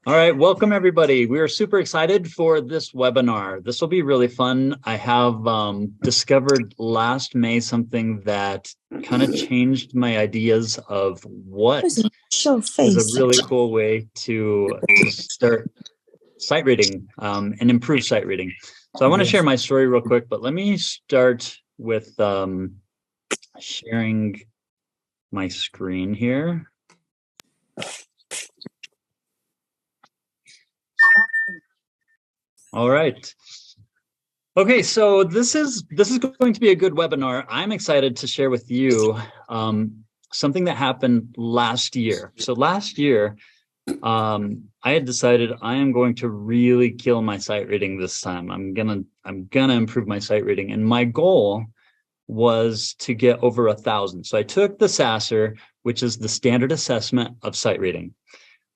All right, welcome everybody. We are super excited for this webinar. This will be really fun. I have discovered last May something that kind of changed my ideas of what is a really cool way to start sight reading and improve sight reading. So I want to share my story real quick, but let me start with sharing my screen here. All right. Okay, so this is going to be a good webinar. I'm excited to share with you something that happened last year. So last year, I had decided I am going to really kill my sight reading this time. I'm gonna improve my sight reading, and my goal was to get over 1,000. So I took the SASR, which is the standard assessment of sight reading,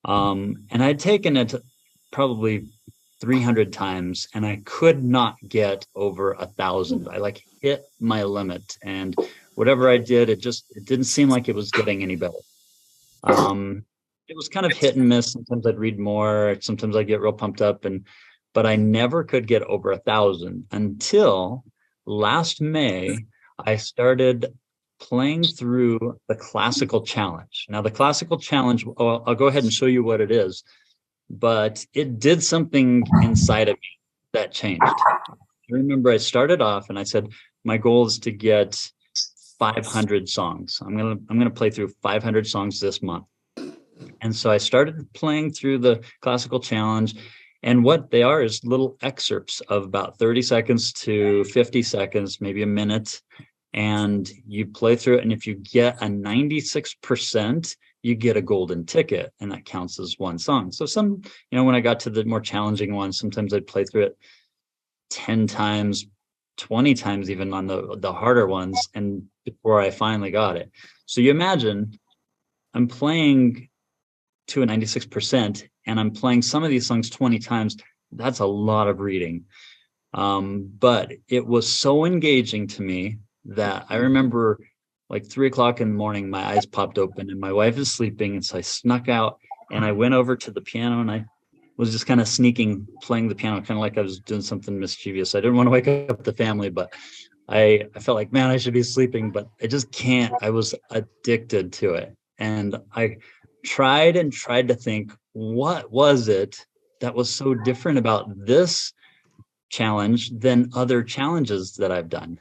and I'd taken it probably 300 times, and I could not get over 1,000. I like hit my limit, and whatever I did, it didn't seem like it was getting any better. It was kind of hit and miss. Sometimes I'd read more, sometimes I'd get real pumped up, but I never could get over 1,000 until last May. I started playing through the classical challenge. Now the classical challenge, I'll go ahead and show you what it is, but it did something inside of me that changed. I remember I started off and I said, my goal is to get 500 songs. I'm gonna play through 500 songs this month. And so I started playing through the classical challenge, and what they are is little excerpts of about 30 seconds to 50 seconds, maybe a minute, and you play through it. And if you get a 96%, you get a golden ticket, and that counts as one song. So when I got to the more challenging ones, sometimes I'd play through it 10 times, 20 times even on the harder ones, and before I finally got it. So you imagine I'm playing to a 96%, and I'm playing some of these songs 20 times. That's a lot of reading. But it was so engaging to me that I remember like 3 o'clock in the morning, my eyes popped open and my wife is sleeping. And so I snuck out and I went over to the piano, and I was just kind of sneaking, playing the piano, kind of like I was doing something mischievous. I didn't want to wake up the family, but I felt like, man, I should be sleeping, but I just can't. I was addicted to it. And I tried to think, what was it that was so different about this challenge than other challenges that I've done?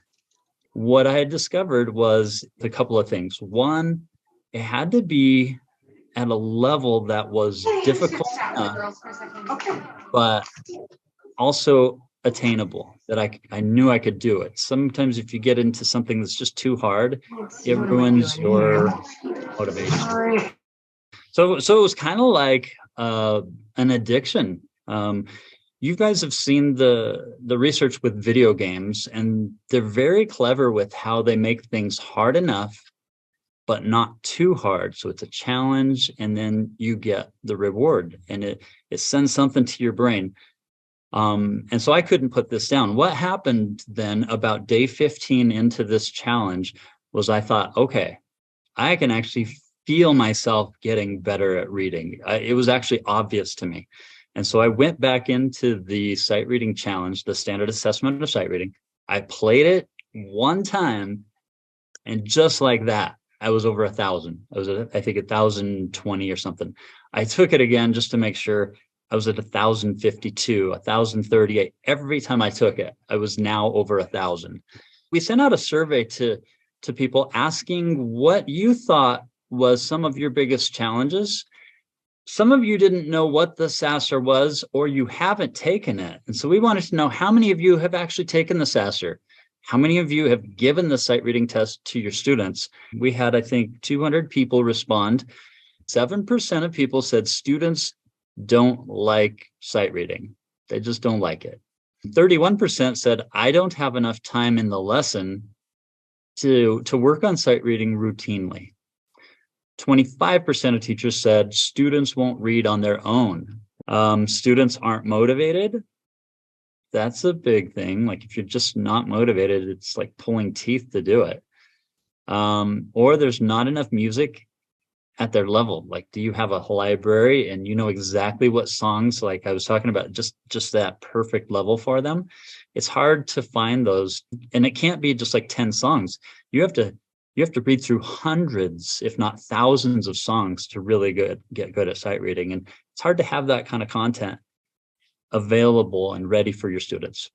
What I had discovered was a couple of things. One, it had to be at a level that was difficult enough, but also attainable, that I knew I could do it. Sometimes if you get into something that's just too hard, it ruins your motivation. So it was kind of like an addiction. You guys have seen the research with video games, and they're very clever with how they make things hard enough, but not too hard. So it's a challenge, and then you get the reward, and it sends something to your brain. And so I couldn't put this down. What happened then about day 15 into this challenge was I thought, okay, I can actually feel myself getting better at reading. It was actually obvious to me. And so I went back into the sight reading challenge, the standard assessment of sight reading. I played it one time, and just like that, I was over 1,000. I was at, I think, 1,020 or something. I took it again just to make sure. I was at 1,052, 1,038. Every time I took it, I was now over 1,000. We sent out a survey to people asking what you thought was some of your biggest challenges. Some of you didn't know what the SASR was, or you haven't taken it. And so we wanted to know, how many of you have actually taken the SASR? How many of you have given the sight reading test to your students? We had, I think, 200 people respond. 7% of people said students don't like sight reading. They just don't like it. 31% said, I don't have enough time in the lesson to work on sight reading routinely. 25% of teachers said students won't read on their own. Students aren't motivated. That's a big thing. Like, if you're just not motivated, it's like pulling teeth to do it. Or there's not enough music at their level? Like, do you have a library and you know exactly what songs, like I was talking about, just that perfect level for them? It's hard to find those, and it can't be just like 10 songs. You have to read through hundreds, if not thousands of songs to really get good at sight reading. And it's hard to have that kind of content available and ready for your students.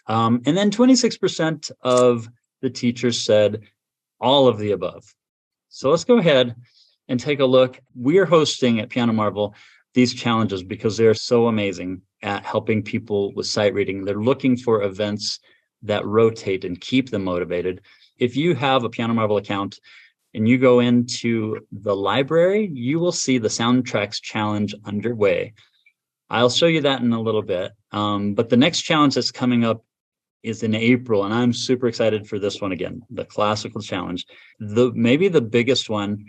And then 26% of the teachers said all of the above. So let's go ahead and take a look. We're hosting at Piano Marvel these challenges because they're so amazing at helping people with sight reading. They're looking for events that rotate and keep them motivated. If you have a Piano Marvel account and you go into the library, you will see the Soundtracks Challenge underway. I'll show you that in a little bit. But the next challenge that's coming up is in April, and I'm super excited for this one again, the Classical Challenge. Maybe the biggest one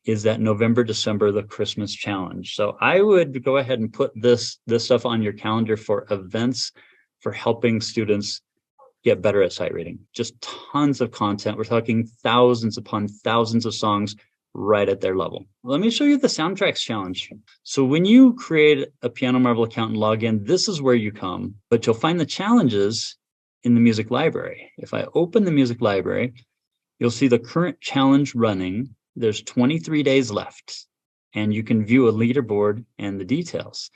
is that November, December, the Christmas Challenge. So I would go ahead and put this stuff on your calendar for events for helping students get better at sight reading. Just tons of content. We're talking thousands upon thousands of songs right at their level. Let me show you the Soundtracks Challenge. So when you create a Piano Marvel account and log in, this is where you come, but you'll find the challenges in the music library. If I open the music library, you'll see the current challenge running. There's 23 days left, and you can view a leaderboard and the details.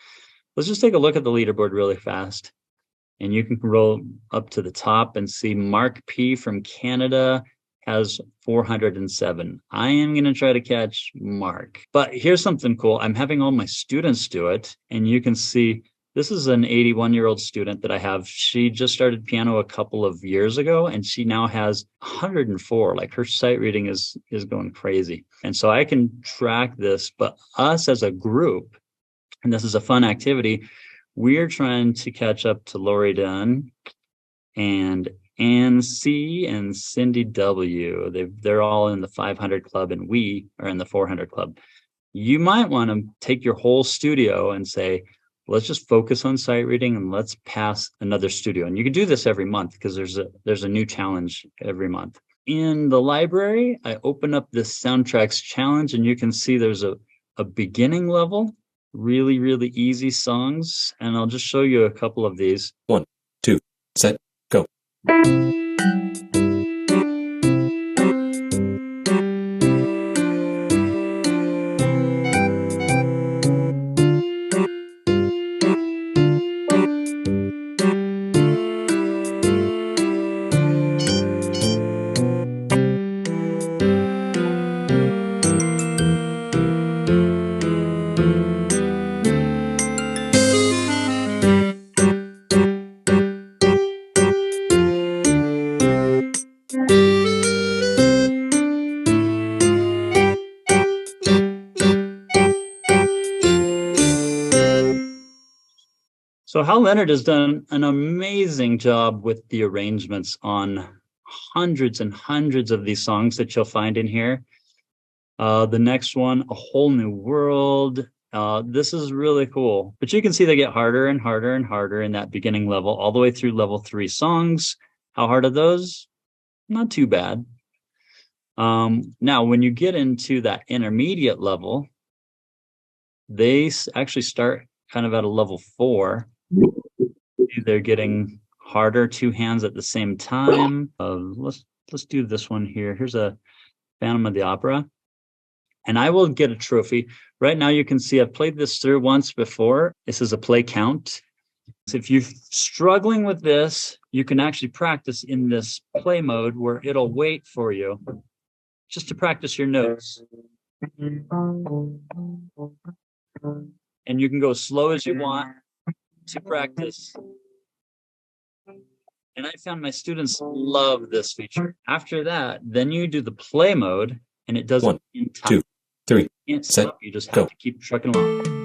Let's just take a look at the leaderboard really fast. And you can roll up to the top and see Mark P from Canada has 407. I am going to try to catch Mark. But here's something cool. I'm having all my students do it. And you can see this is an 81-year-old student that I have. She just started piano a couple of years ago, and she now has 104. Like, her sight reading is going crazy. And so I can track this, but us as a group, and this is a fun activity, we're trying to catch up to Lori Dunn and Ann C and Cindy W. They're all in the 500 club, and we are in the 400 club. You might want to take your whole studio and say, let's just focus on sight reading and let's pass another studio. And you can do this every month because there's a new challenge every month. In the library, I open up this Soundtracks Challenge, and you can see there's a beginning level, really, really easy songs. And I'll just show you a couple of these. 1, 2, set, go. So Hal Leonard has done an amazing job with the arrangements on hundreds and hundreds of these songs that you'll find in here. The next one, A Whole New World. This is really cool, but you can see they get harder and harder and harder in that beginning level, all the way through level 3 songs. How hard are those? Not too bad. Now, when you get into that intermediate level, they actually start kind of at a level 4. They're getting harder, 2 hands at the same time. Let's do this one here. Here's a Phantom of the Opera, and I will get a trophy. Right now, you can see I've played this through once before. This is a play count. So if you're struggling with this, you can actually practice in this play mode where it'll wait for you just to practice your notes. And you can go as slow as you want to practice. And I found my students love this feature. After that, then you do the play mode, and it does 1, it in time. 2, 3, You can't set, stop. You just have go. to keep trucking along.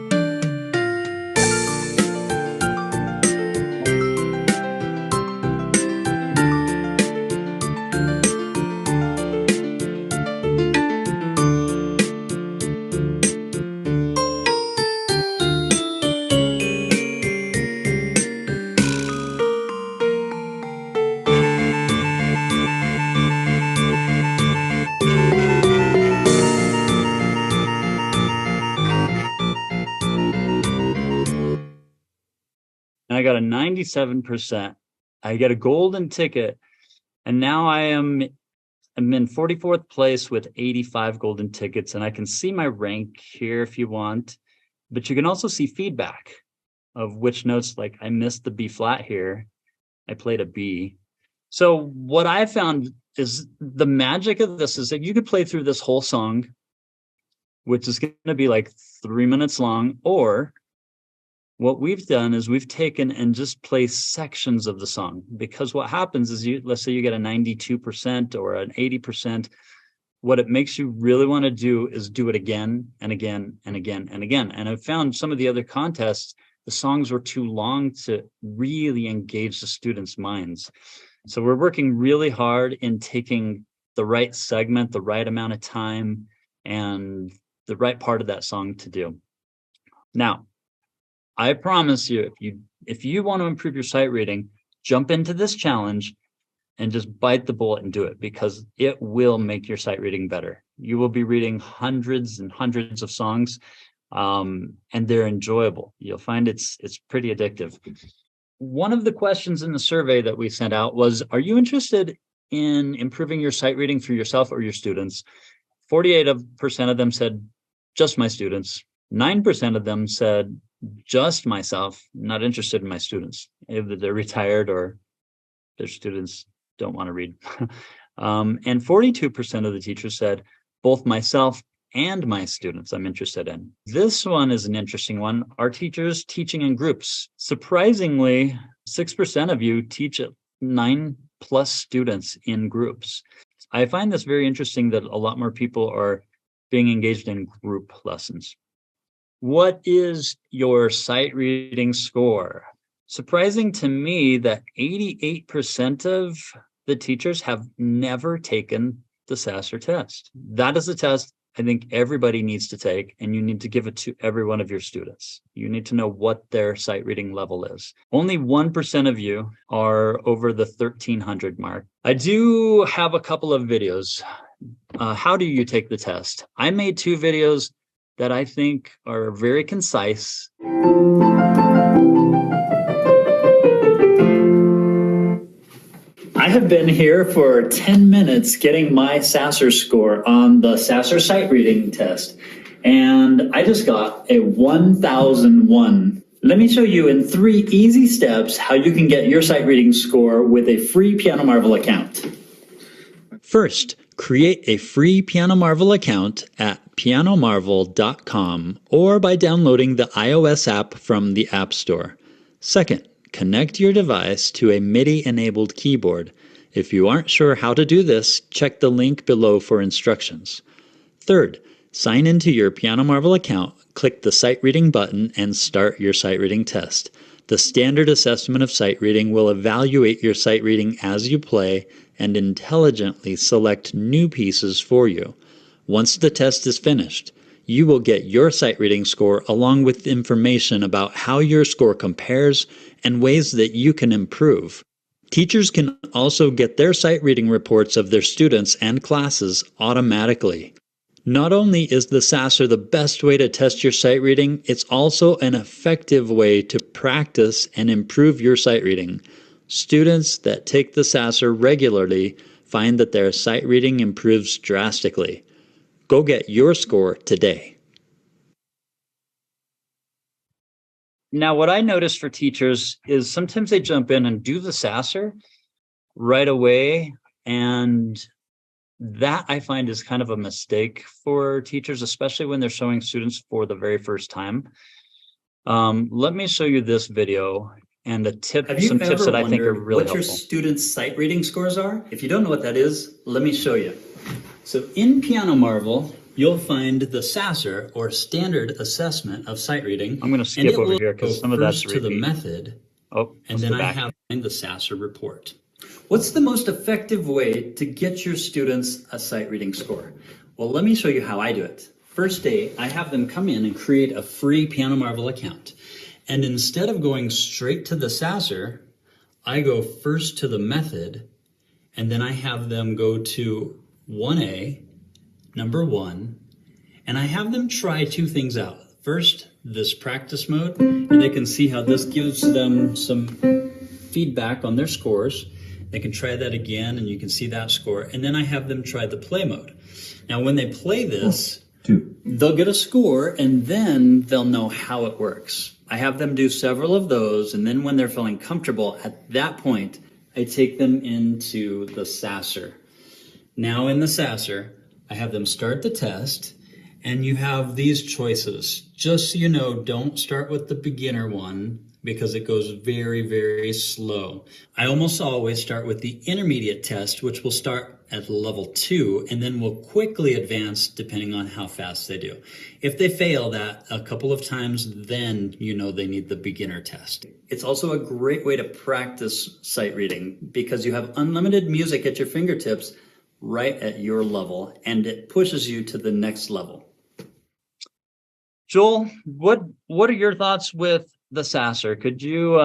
and I got a 97%. I get a golden ticket, and now I'm in 44th place with 85 golden tickets, and I can see my rank here if you want, but you can also see feedback of which notes, like I missed the B flat here. I played a B. So what I found is the magic of this is that you could play through this whole song, which is going to be like 3 minutes long, or what we've done is we've taken and just play sections of the song, because what happens is let's say you get a 92% or an 80%. What it makes you really want to do is do it again and again and again and again. And I've found some of the other contests, the songs were too long to really engage the students' minds. So we're working really hard in taking the right segment, the right amount of time, and the right part of that song to do. Now, I promise you, if you want to improve your sight reading, jump into this challenge and just bite the bullet and do it, because it will make your sight reading better. You will be reading hundreds and hundreds of songs, and they're enjoyable. You'll find it's pretty addictive. One of the questions in the survey that we sent out was, are you interested in improving your sight reading for yourself or your students? 48% of them said, just my students. 9% of them said, just myself, not interested in my students. Either they're retired or their students don't want to read. And 42% of the teachers said, both myself and my students I'm interested in. This one is an interesting one. Are teachers teaching in groups? Surprisingly, 6% of you teach 9+ students in groups. I find this very interesting that a lot more people are being engaged in group lessons. What is your sight reading score? Surprising to me that 88% of the teachers have never taken the Sasser test. That is a test I think everybody needs to take, and you need to give it to every one of your students. You need to know what their sight reading level is. Only 1% of you are over the 1300 mark. I do have a couple of videos. How do you take the test? I made 2 videos that I think are very concise. I have been here for 10 minutes getting my Sasser score on the Sasser sight reading test, and I just got a 1001. Let me show you in 3 easy steps how you can get your sight reading score with a free Piano Marvel account. First, create a free Piano Marvel account at pianomarvel.com or by downloading the iOS app from the App Store. Second, connect your device to a MIDI-enabled keyboard. If you aren't sure how to do this, check the link below for instructions. Third, sign into your Piano Marvel account, click the sight reading button, and start your sight reading test. The standard assessment of sight reading will evaluate your sight reading as you play and intelligently select new pieces for you. Once the test is finished, you will get your sight reading score along with information about how your score compares and ways that you can improve. Teachers can also get their sight reading reports of their students and classes automatically. Not only is the Sasser the best way to test your sight reading, it's also an effective way to practice and improve your sight reading. Students that take the Sasser regularly find that their sight reading improves drastically. Go get your score today. Now, what I noticed for teachers is sometimes they jump in and do the Sasser right away, and that I find is kind of a mistake for teachers, especially when they're showing students for the very first time. Let me show you this video and some tips that I think are really helpful. What your students' sight reading scores are? If you don't know what that is, let me show you. So in Piano Marvel, you'll find the Sasser, or standard assessment of sight reading. I'm going to skip over here because some of that's repeat. To the method, and then I have the Sasser report. What's the most effective way to get your students a sight reading score? Well, let me show you how I do it. First day, I have them come in and create a free Piano Marvel account. And instead of going straight to the Sasser, I go first to the method, and then I have them go to 1A, number 1, and I have them try 2 things out. First, this practice mode, and they can see how this gives them some feedback on their scores. They can try that again, and you can see that score. And then I have them try the play mode. Now, when they play this, they'll get a score, and then they'll know how it works. I have them do several of those, and then when they're feeling comfortable, at that point, I take them into the Sasser. Now in the Sasser, I have them start the test, and you have these choices. Just so you know, don't start with the beginner one because it goes very, very slow. I almost always start with the intermediate test, which will start at level 2, and then will quickly advance depending on how fast they do. If they fail that a couple of times, then you know they need the beginner test. It's also a great way to practice sight reading because you have unlimited music at your fingertips right at your level, and it pushes you to the next level. Joel, what are your thoughts with the Sasser? Could you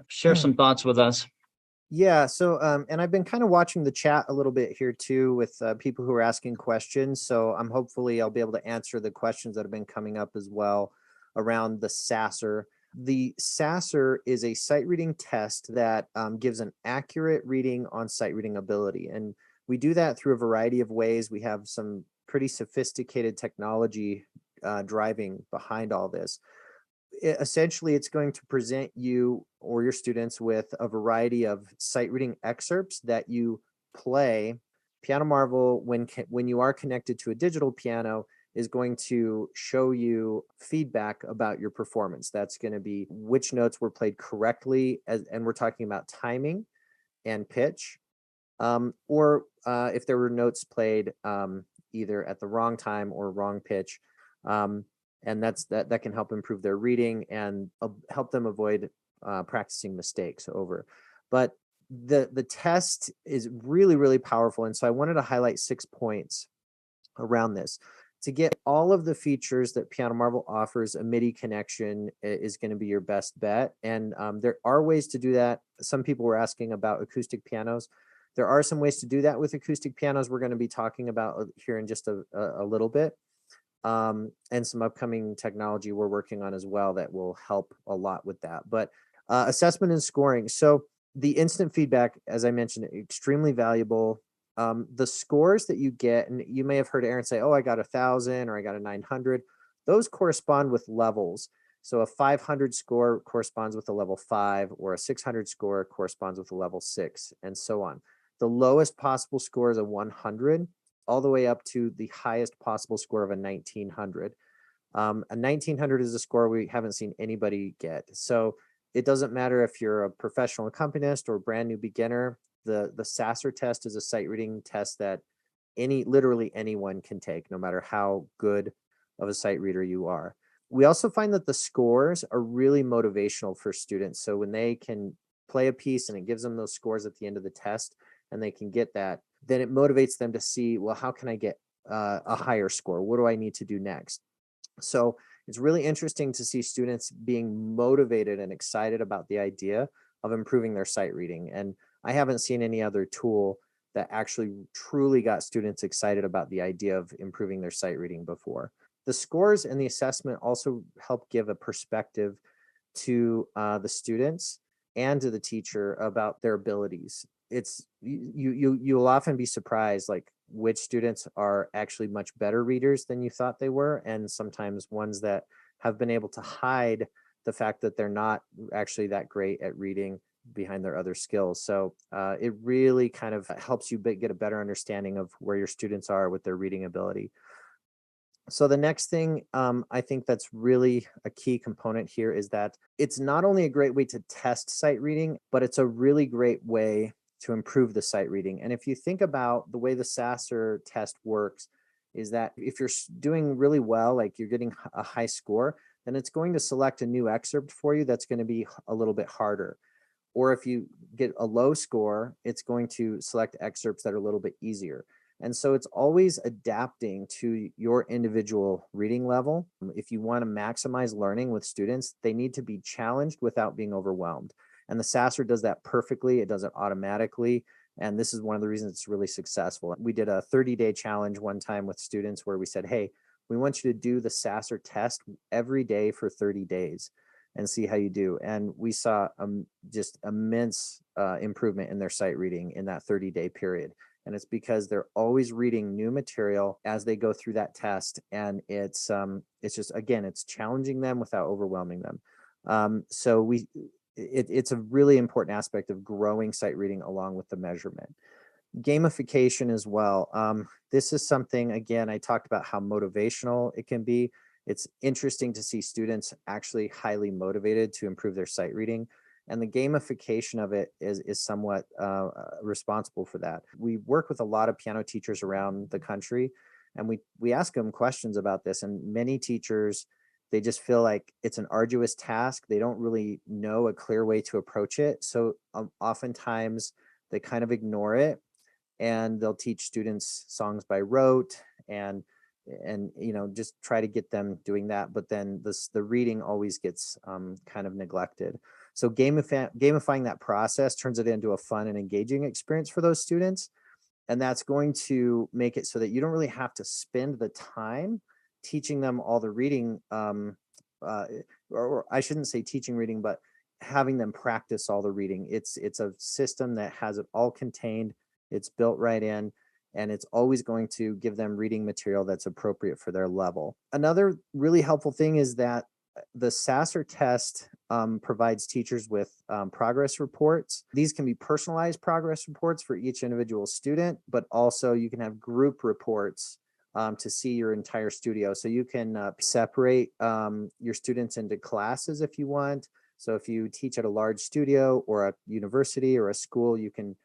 share some thoughts with us? Yeah, so and I've been kind of watching the chat a little bit here too with people who are asking questions. So hopefully I'll be able to answer the questions that have been coming up as well around the Sasser. The Sasser is a sight reading test that gives an accurate reading on sight reading ability. And we do that through a variety of ways. We have some pretty sophisticated technology driving behind all this. Essentially, it's going to present you or your students with a variety of sight reading excerpts that you play. Piano Marvel, when you are connected to a digital piano, is going to show you feedback about your performance. That's going to be which notes were played correctly, and we're talking about timing and pitch, or if there were notes played either at the wrong time or wrong pitch. And that can help improve their reading and help them avoid practicing mistakes over. But the test is really, really powerful. And so I wanted to highlight 6 points around this. To get all of the features that Piano Marvel offers, a MIDI connection is going to be your best bet. And there are ways to do that. Some people were asking about acoustic pianos. There are some ways to do that with acoustic pianos we're going to be talking about here in just a little bit. And some upcoming technology we're working on as well that will help a lot with that. But assessment and scoring. So the instant feedback, as I mentioned, extremely valuable. The scores that you get, and you may have heard Aaron say, oh, I got 1,000 or I got a 900. Those correspond with levels. So a 500 score corresponds with a level 5, or a 600 score corresponds with a level 6, and so on. The lowest possible score is a 100, all the way up to the highest possible score of a 1900. A 1900 is a score we haven't seen anybody get. So it doesn't matter if you're a professional accompanist or a brand new beginner. The Sasser test is a sight reading test that literally anyone can take, no matter how good of a sight reader you are. We also find that the scores are really motivational for students. So when they can play a piece and it gives them those scores at the end of the test, and they can get that, then it motivates them to see, well, how can I get a higher score? What do I need to do next? So it's really interesting to see students being motivated and excited about the idea of improving their sight reading. And I haven't seen any other tool that actually truly got students excited about the idea of improving their sight reading before. The scores and the assessment also help give a perspective to the students and to the teacher about their abilities. You'll often be surprised, like which students are actually much better readers than you thought they were, and sometimes ones that have been able to hide the fact that they're not actually that great at reading behind their other skills. So it really kind of helps you get a better understanding of where your students are with their reading ability. So the next thing I think that's really a key component here is that it's not only a great way to test sight reading, but it's a really great way to improve the sight reading. And if you think about the way the Sasser test works, is that if you're doing really well, like you're getting a high score, then it's going to select a new excerpt for you that's going to be a little bit harder. Or if you get a low score, it's going to select excerpts that are a little bit easier. And so it's always adapting to your individual reading level. If you want to maximize learning with students, they need to be challenged without being overwhelmed. And the Sasser does that perfectly. It does it automatically. And this is one of the reasons it's really successful. We did a 30-day challenge one time with students where we said, hey, we want you to do the Sasser test every day for 30 days and see how you do. And we saw just immense improvement in their sight reading in that 30-day period. And it's because they're always reading new material as they go through that test. And it's just, again, it's challenging them without overwhelming them. So it's a really important aspect of growing sight reading along with the measurement. Gamification as well. This is something, again, I talked about how motivational it can be. It's interesting to see students actually highly motivated to improve their sight reading. And the gamification of it is somewhat responsible for that. We work with a lot of piano teachers around the country, and we ask them questions about this. And many teachers, they just feel like it's an arduous task. They don't really know a clear way to approach it. So oftentimes they kind of ignore it, and they'll teach students songs by rote and just try to get them doing that. But then the reading always gets kind of neglected. So gamifying that process turns it into a fun and engaging experience for those students. And that's going to make it so that you don't really have to spend the time teaching them all the reading, or I shouldn't say teaching reading, but having them practice all the reading. It's a system that has it all contained. It's built right in, and it's always going to give them reading material that's appropriate for their level. Another really helpful thing is that the Sasser test provides teachers with progress reports. These can be personalized progress reports for each individual student, but also you can have group reports to see your entire studio. So you can separate your students into classes if you want. So if you teach at a large studio or a university or a school, you can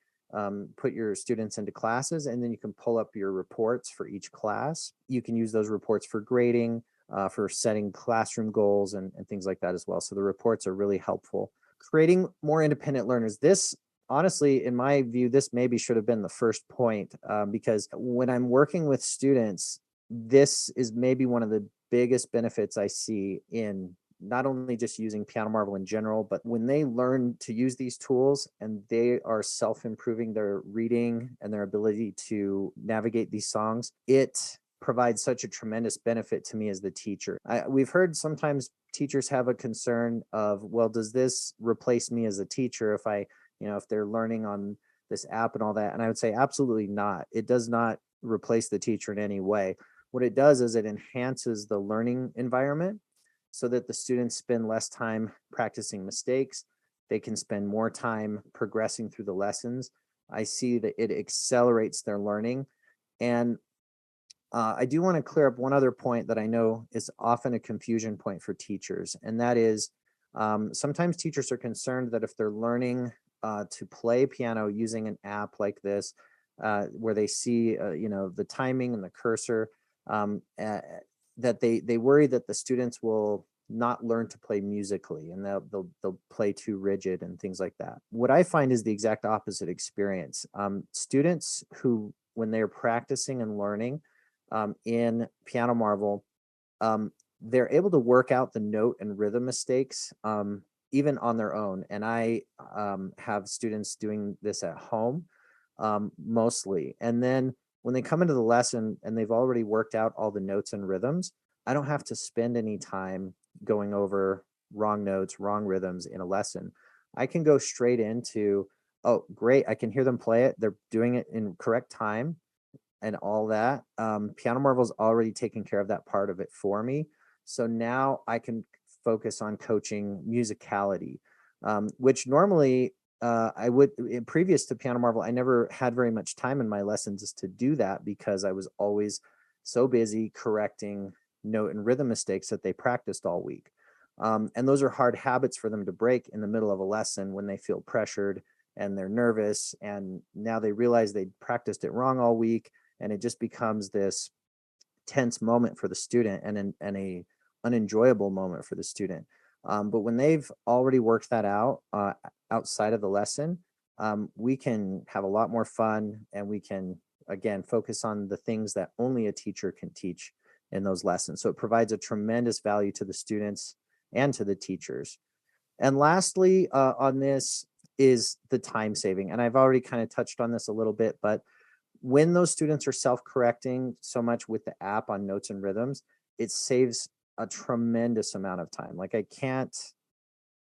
put your students into classes, and then you can pull up your reports for each class. You can use those reports for grading, for setting classroom goals and things like that as well. So the reports are really helpful. Creating more independent learners. This, honestly, in my view, this maybe should have been the first point, because when I'm working with students, this is maybe one of the biggest benefits I see in not only just using Piano Marvel in general, but when they learn to use these tools and they are self-improving their reading and their ability to navigate these songs, it provides such a tremendous benefit to me as the teacher. We've heard sometimes teachers have a concern of, well, does this replace me as a teacher if they're learning on this app and all that? And I would say absolutely not. It does not replace the teacher in any way. What it does is it enhances the learning environment so that the students spend less time practicing mistakes. They can spend more time progressing through the lessons. I see that it accelerates their learning. And I do want to clear up one other point that I know is often a confusion point for teachers, and that is sometimes teachers are concerned that if they're learning to play piano using an app like this, where they see the timing and the cursor, that they worry that the students will not learn to play musically, and they'll play too rigid and things like that. What I find is the exact opposite experience. Students who, when they're practicing and learning in Piano Marvel, they're able to work out the note and rhythm mistakes even on their own. And I have students doing this at home mostly. And then when they come into the lesson and they've already worked out all the notes and rhythms, I don't have to spend any time going over wrong notes, wrong rhythms in a lesson. I can go straight into, oh, great, I can hear them play it. They're doing it in correct time and all that. Piano Marvel's already taken care of that part of it for me. So now I can focus on coaching musicality, which normally I would, previous to Piano Marvel, I never had very much time in my lessons to do that because I was always so busy correcting note and rhythm mistakes that they practiced all week. And those are hard habits for them to break in the middle of a lesson when they feel pressured and they're nervous. And now they realize they practiced it wrong all week. And it just becomes this tense moment for the student and a unenjoyable moment for the student. But when they've already worked that out outside of the lesson, we can have a lot more fun, and we can, again, focus on the things that only a teacher can teach in those lessons. So it provides a tremendous value to the students and to the teachers. And lastly, on this is the time saving. And I've already kind of touched on this a little bit, but when those students are self-correcting so much with the app on notes and rhythms, it saves a tremendous amount of time. Like I can't,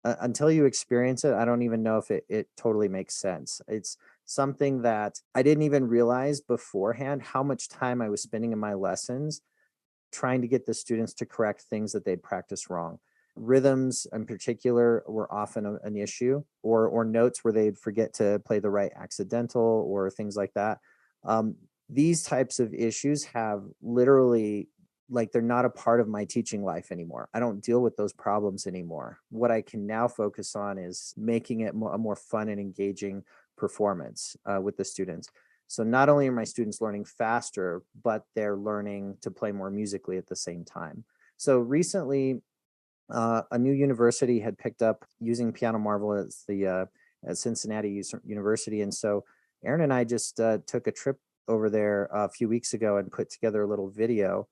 until you experience it, I don't even know if it totally makes sense. It's something that I didn't even realize beforehand how much time I was spending in my lessons trying to get the students to correct things that they'd practiced wrong. Rhythms in particular were often an issue, or notes where they'd forget to play the right accidental or things like that. These types of issues have literally, like, they're not a part of my teaching life anymore. I don't deal with those problems anymore. What I can now focus on is making it a more fun and engaging performance with the students. So not only are my students learning faster, but they're learning to play more musically at the same time. So recently, a new university had picked up using Piano Marvel as the at Cincinnati University. And so Aaron and I just took a trip over there a few weeks ago and put together a little video.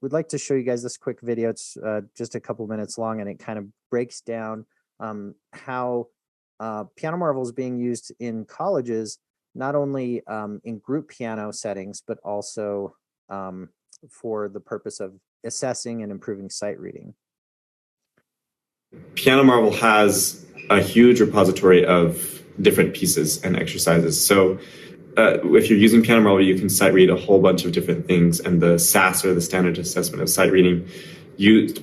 We'd like to show you guys this quick video. It's just a couple minutes long, and it kind of breaks down how Piano Marvel is being used in colleges, not only in group piano settings, but also for the purpose of assessing and improving sight reading. Piano Marvel has a huge repository of different pieces and exercises. So if you're using Piano Marvel, you can sight read a whole bunch of different things, and the SAS, or the Standard Assessment of Sight Reading,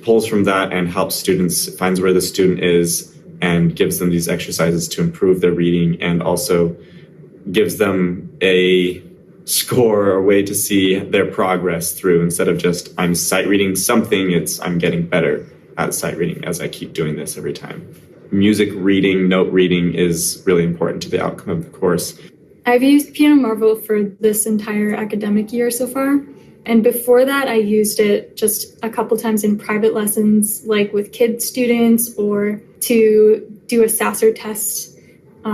pulls from that and helps students, finds where the student is and gives them these exercises to improve their reading, and also gives them a score or way to see their progress through. Instead of just I'm sight reading something, it's I'm getting better at sight reading as I keep doing this every time. Music reading, note reading is really important to the outcome of the course. I've used Piano Marvel for this entire academic year so far. And before that, I used it just a couple times in private lessons, like with kid students, or to do a Sasser test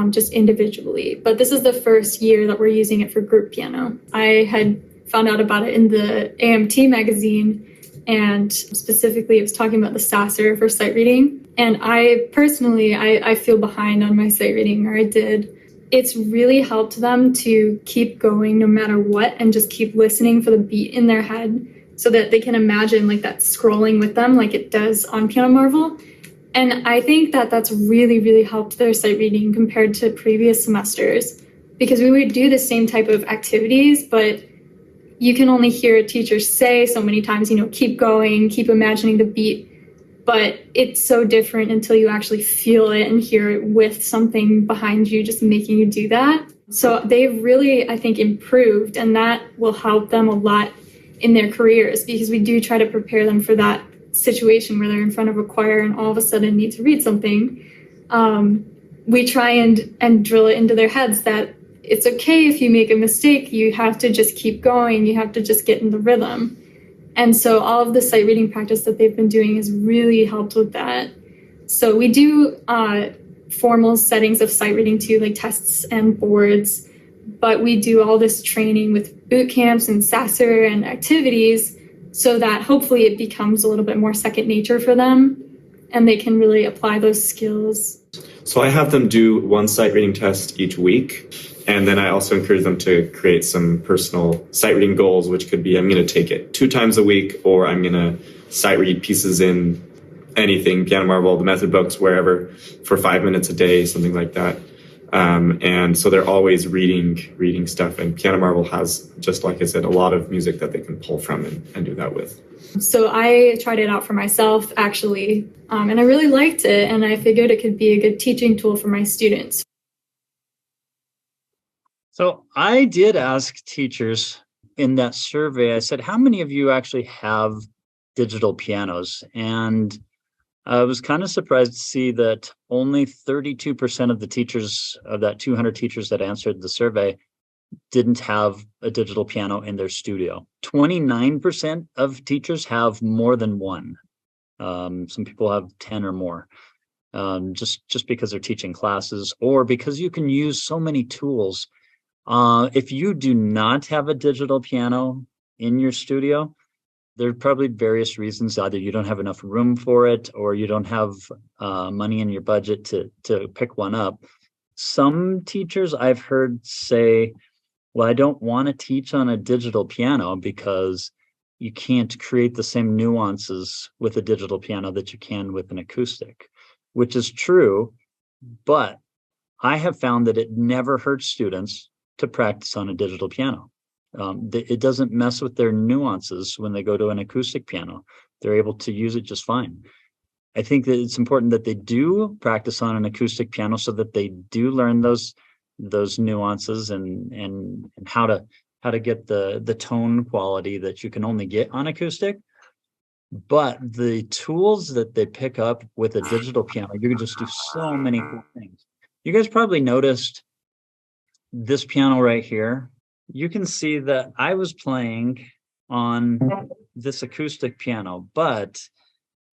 just individually. But this is the first year that we're using it for group piano. I had found out about it in the AMT magazine, and specifically it was talking about the Sasser for sight reading. And I personally, I feel behind on my sight reading, or I did. It's really helped them to keep going no matter what, and just keep listening for the beat in their head so that they can imagine like that scrolling with them like it does on Piano Marvel. And I think that that's really, really helped their sight reading compared to previous semesters, because we would do the same type of activities, but you can only hear a teacher say so many times, keep going, keep imagining the beat. But it's so different until you actually feel it and hear it with something behind you just making you do that. So they've really, I think, improved, and that will help them a lot in their careers, because we do try to prepare them for that situation where they're in front of a choir and all of a sudden need to read something. We try and drill it into their heads that it's okay if you make a mistake. You have to just keep going. You have to just get in the rhythm. And so all of the sight reading practice that they've been doing has really helped with that. So we do formal settings of sight reading too, like tests and boards, but we do all this training with boot camps and Sasser and activities so that hopefully it becomes a little bit more second nature for them and they can really apply those skills. So I have them do one sight reading test each week. And then I also encourage them to create some personal sight reading goals, which could be I'm going to take it 2 times a week, or I'm going to sight read pieces in anything, Piano Marvel, the method books, wherever, for 5 minutes a day, something like that. And so they're always reading stuff. And Piano Marvel has, just like I said, a lot of music that they can pull from and do that with. So I tried it out for myself, actually, and I really liked it. And I figured it could be a good teaching tool for my students. So I did ask teachers in that survey, I said, how many of you actually have digital pianos? And I was kind of surprised to see that only 32% of the teachers, of that 200 teachers that answered the survey, didn't have a digital piano in their studio. 29% of teachers have more than one. Some people have 10 or more, just because they're teaching classes, or because you can use so many tools. If you do not have a digital piano in your studio, there are probably various reasons. Either you don't have enough room for it, or you don't have money in your budget to pick one up. Some teachers I've heard say, well, I don't want to teach on a digital piano because you can't create the same nuances with a digital piano that you can with an acoustic, which is true, but I have found that it never hurts students to practice on a digital piano. It doesn't mess with their nuances when they go to an acoustic piano. They're able to use it just fine. I think that it's important that they do practice on an acoustic piano so that they do learn those nuances and how to get the tone quality that you can only get on acoustic. But the tools that they pick up with a digital piano, you can just do so many cool things. You guys probably noticed this piano right here. You can see that I was playing on this acoustic piano, but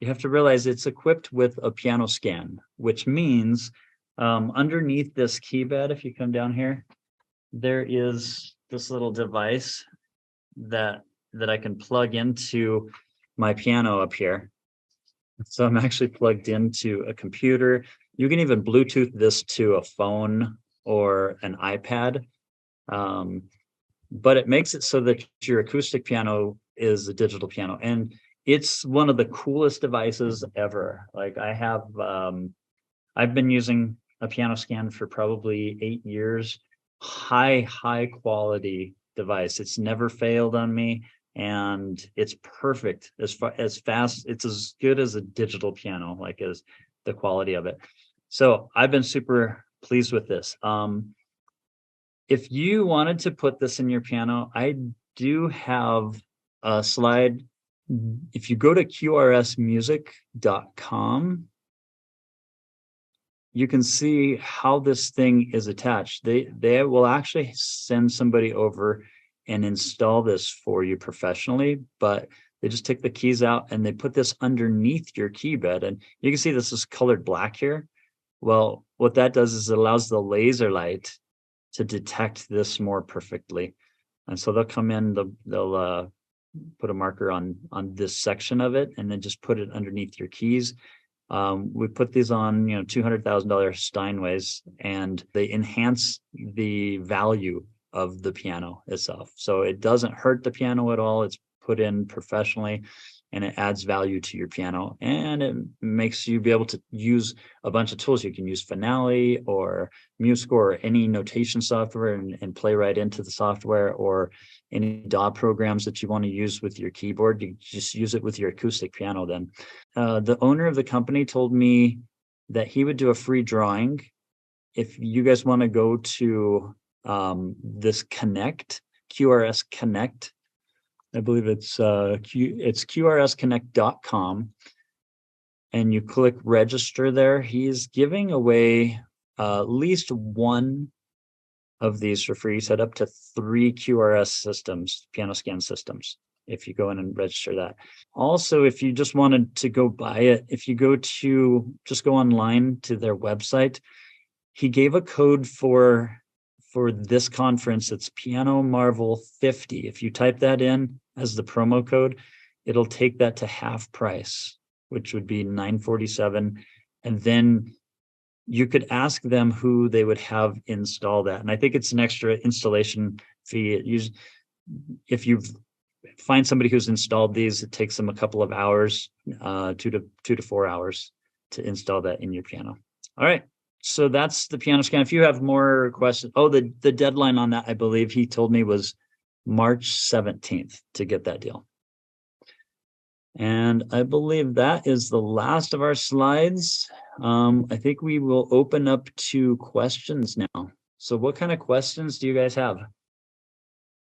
you have to realize it's equipped with a piano scan, which means underneath this key bed, if you come down here, there is this little device that I can plug into my piano up here. So I'm actually plugged into a computer. You can even Bluetooth this to a phone or an iPad. But it makes it so that your acoustic piano is a digital piano. And it's one of the coolest devices ever. Like I've been using a piano scan for probably 8 years. High quality device. It's never failed on me, and it's perfect as fast. It's as good as a digital piano, like as the quality of it. So I've been super pleased with this. If you wanted to put this in your piano, I do have a slide. If you go to qrsmusic.com, you can see how this thing is attached. They will actually send somebody over and install this for you professionally, but they just take the keys out and they put this underneath your key bed. And you can see this is colored black here. Well, what that does is it allows the laser light to detect this more perfectly. And so they'll come in, they'll put a marker on this section of it and then just put it underneath your keys. We put these on, $200,000 Steinways, and they enhance the value of the piano itself. So it doesn't hurt the piano at all. It's put in professionally, and it adds value to your piano, and it makes you be able to use a bunch of tools. You can use Finale or MuseScore or any notation software and play right into the software, or any DAW programs that you want to use with your keyboard. You just use it with your acoustic piano then. The owner of the company told me that he would do a free drawing. If you guys want to go to this Connect, QRS Connect, I believe it's qrsconnect.com, and you click register there. He's giving away at least one of these for free. He said up to 3 QRS systems, piano scan systems, if you go in and register that. Also, if you just wanted to go buy it, if you go online to their website, he gave a code for this conference. It's Piano Marvel 50. If you type that in as the promo code, it'll take that to half price, which would be $947. And then you could ask them who they would have install that. And I think it's an extra installation fee. If you find somebody who's installed these, it takes them a couple of hours, 2 to 4 hours to install that in your piano. All right. So that's the piano scan. If you have more questions, the deadline on that, I believe he told me, was March 17th to get that deal. And I believe that is the last of our slides. I think we will open up to questions now. So what kind of questions do you guys have?